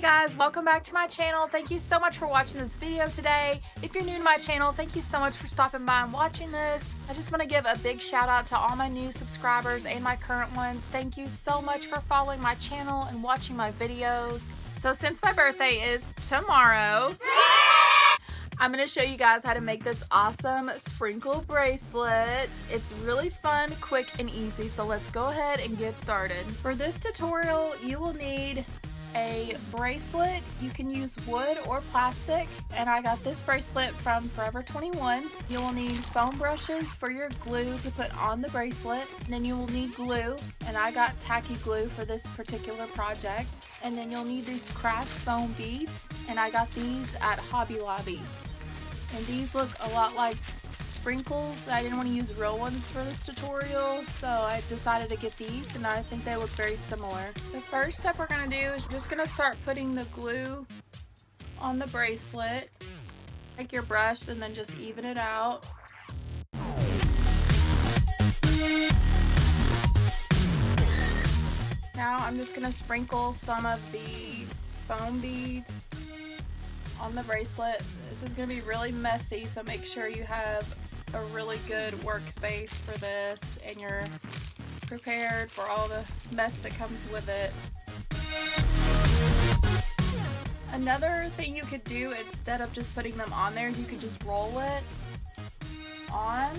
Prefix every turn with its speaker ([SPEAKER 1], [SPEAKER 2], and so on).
[SPEAKER 1] guys, welcome back to my channel. Thank you so much for watching this video today. If you're new to my channel, thank you so much for stopping by and watching this. I just want to give a big shout out to all my new subscribers and my current ones. Thank you so much for following my channel and watching my videos. So since my birthday is tomorrow, I'm going to show you guys how to make this awesome sprinkle bracelet. It's really fun, quick, and easy, so let's go ahead and get started. For this tutorial, you will need a bracelet. You can use wood or plastic, and I got this bracelet from Forever 21. You will need foam brushes for your glue to put on the bracelet, and then you will need glue, and I got tacky glue for this particular project. And then you'll need these craft foam beads, and I got these at Hobby Lobby. And these look a lot like sprinkles. I didn't want to use real ones for this tutorial, so I decided to get these, and I think they look very similar. The first step we're going to do is just going to start putting the glue on the bracelet. Take your brush and then just even it out. Now I'm just going to sprinkle some of the foam beads on the bracelet. This is going to be really messy, so make sure you have a really good workspace for this and you're prepared for all the mess that comes with it. Another thing you could do, instead of just putting them on there, you could just roll it on.